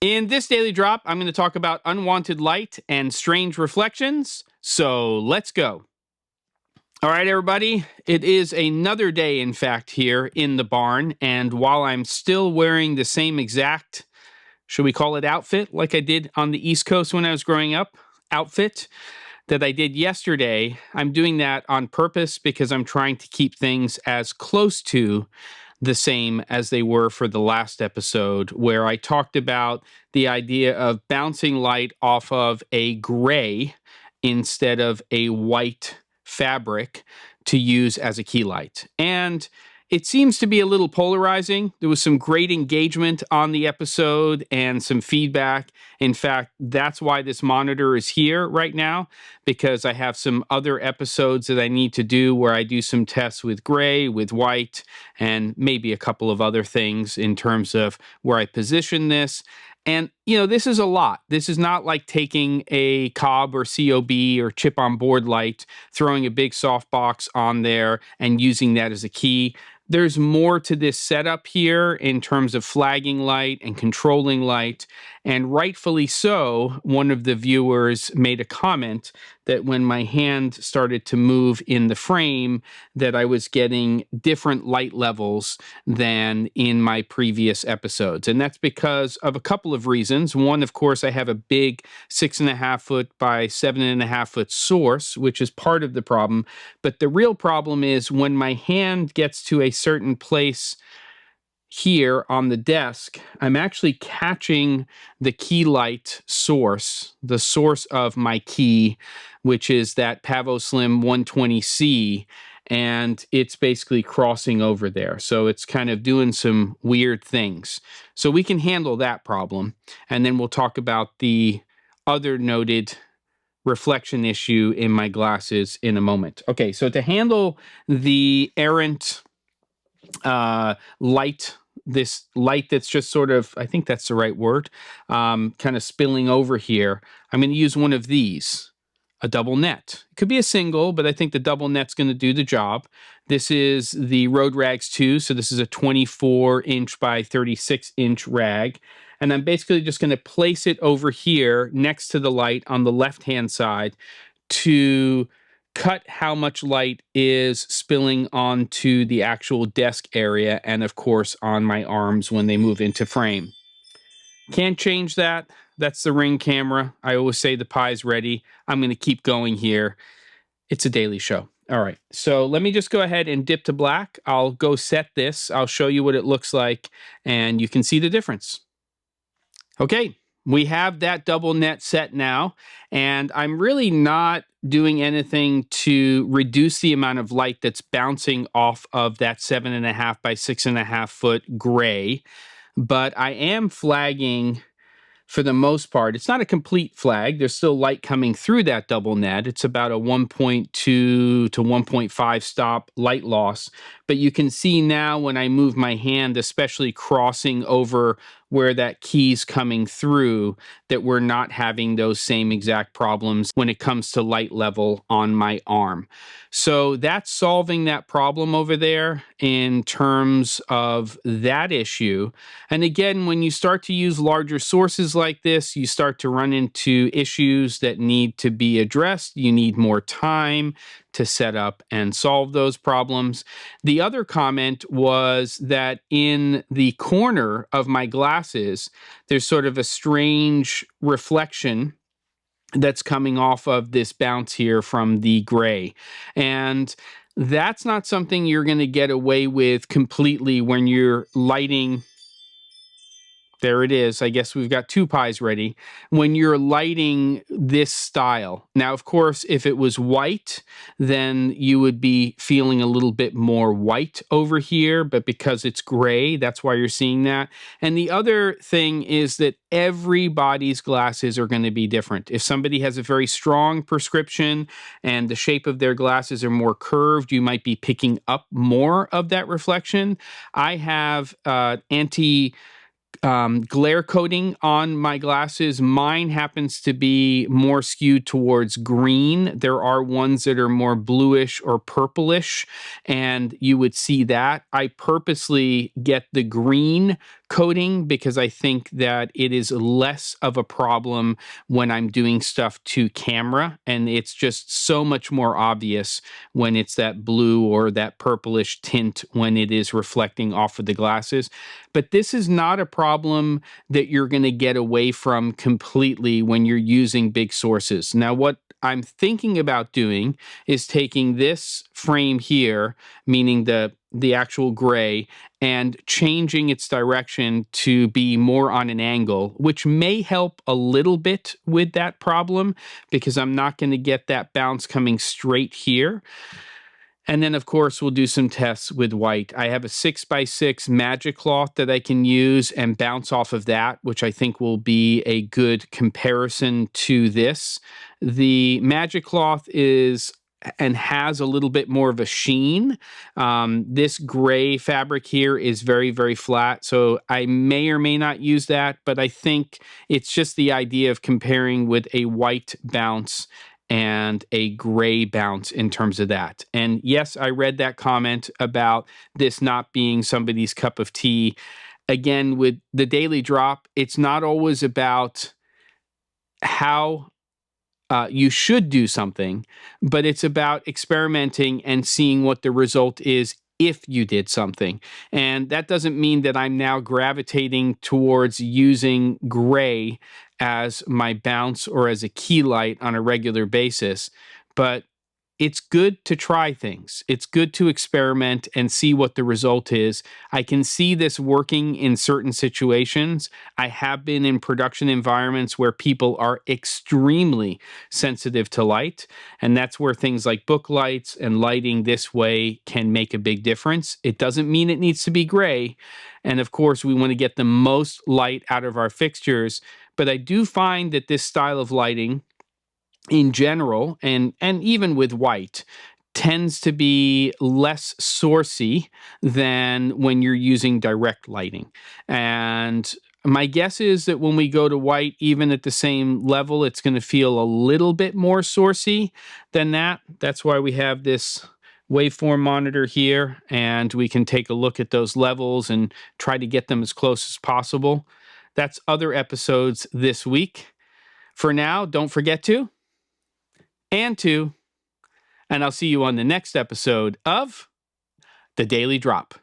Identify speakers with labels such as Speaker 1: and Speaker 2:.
Speaker 1: In this daily drop, I'm going to talk about unwanted light and strange reflections, so let's go. All right, everybody, it is another day, in fact, here in the barn, and while I'm still wearing the same exact, should we call it outfit, like I did on the East Coast when I was growing up, outfit that I did yesterday, I'm doing that on purpose because I'm trying to keep things as close to the same as they were for the last episode, where I talked about the idea of bouncing light off of a gray instead of a white fabric to use as a key light. And it seems to be a little polarizing. There was some great engagement on the episode and some feedback. In fact, that's why this monitor is here right now, because I have some other episodes that I need to do where I do some tests with gray, with white, and maybe a couple of other things in terms of where I position this. And, you know, this is a lot. This is not like taking a cob or COB or chip on board light, throwing a big softbox on there and using that as a key. There's more to this setup here in terms of flagging light and controlling light. And rightfully so, one of the viewers made a comment that when my hand started to move in the frame, that I was getting different light levels than in my previous episodes. And that's because of a couple of reasons. One, of course, I have a big 6.5 foot by 7.5 foot source, which is part of the problem. But the real problem is when my hand gets to a certain place here on the desk, I'm actually catching the key light source, the source of my key, which is that PAVOSLIM 120C, and it's basically crossing over there. So it's kind of doing some weird things. So we can handle that problem, and then we'll talk about the other noted reflection issue in my glasses in a moment. Okay, so to handle the errant light, this light that's just sort of, I think that's the right word, kind of spilling over here, I'm going to use one of these, a double net. It could be a single, but I think the double net's going to do the job. This is the RoadRags II, so this is a 24-inch by 36-inch rag. And I'm basically just going to place it over here next to the light on the left-hand side to cut how much light is spilling onto the actual desk area and, of course, on my arms when they move into frame. Can't change that. That's the Ring camera. I always say the pie's ready. I'm going to keep going here. It's a daily show. All right, so let me just go ahead and dip to black. I'll go set this. I'll show you what it looks like, and you can see the difference. Okay, we have that double net set now, and I'm really not doing anything to reduce the amount of light that's bouncing off of that 7.5 by 6.5 foot gray, but I am flagging for the most part. It's not a complete flag. There's still light coming through that double net. It's about a 1.2 to 1.5 stop light loss. But you can see now when I move my hand, especially crossing over where that key's coming through, that we're not having those same exact problems when it comes to light level on my arm. So that's solving that problem over there in terms of that issue. And again, when you start to use larger sources like this, you start to run into issues that need to be addressed. You need more time to set up and solve those problems. The other comment was that in the corner of my glasses, there's sort of a strange reflection that's coming off of this bounce here from the gray. And that's not something you're going to get away with completely when you're lighting. There it is. I guess we've got two pies ready. When you're lighting this style. Now, of course, if it was white, then you would be feeling a little bit more white over here. But because it's gray, that's why you're seeing that. And the other thing is that everybody's glasses are going to be different. If somebody has a very strong prescription and the shape of their glasses are more curved, you might be picking up more of that reflection. I have glare coating on my glasses. Mine happens to be more skewed towards green. There are ones that are more bluish or purplish, and you would see that. I purposely get the green coating because I think that it is less of a problem when I'm doing stuff to camera, and it's just so much more obvious when it's that blue or that purplish tint when it is reflecting off of the glasses. But this is not a problem that you're going to get away from completely when you're using big sources. Now, what I'm thinking about doing is taking this frame here, meaning the actual gray, and changing its direction to be more on an angle, which may help a little bit with that problem because I'm not going to get that bounce coming straight here. And then, of course, we'll do some tests with white. I have a 6x6 magic cloth that I can use and bounce off of that, which I think will be a good comparison to this. The magic cloth is and has a little bit more of a sheen. This gray fabric here is very, very flat, so I may or may not use that, but I think it's just the idea of comparing with a white bounce and a gray bounce in terms of that. And yes, I read that comment about this not being somebody's cup of tea. Again, with the daily drop, it's not always about how you should do something, but it's about experimenting and seeing what the result is if you did something. And that doesn't mean that I'm now gravitating towards using gray as my bounce or as a key light on a regular basis, but it's good to try things. It's good to experiment and see what the result is. I can see this working in certain situations. I have been in production environments where people are extremely sensitive to light, and that's where things like book lights and lighting this way can make a big difference. It doesn't mean it needs to be gray, and of course we want to get the most light out of our fixtures, but I do find that this style of lighting in general, and even with white, tends to be less sourcey than when you're using direct lighting. And my guess is that when we go to white, even at the same level, it's going to feel a little bit more sourcey than that. That's why we have this waveform monitor here, and we can take a look at those levels and try to get them as close as possible. That's other episodes this week. For now, don't forget to and I'll see you on the next episode of The Daily Drop.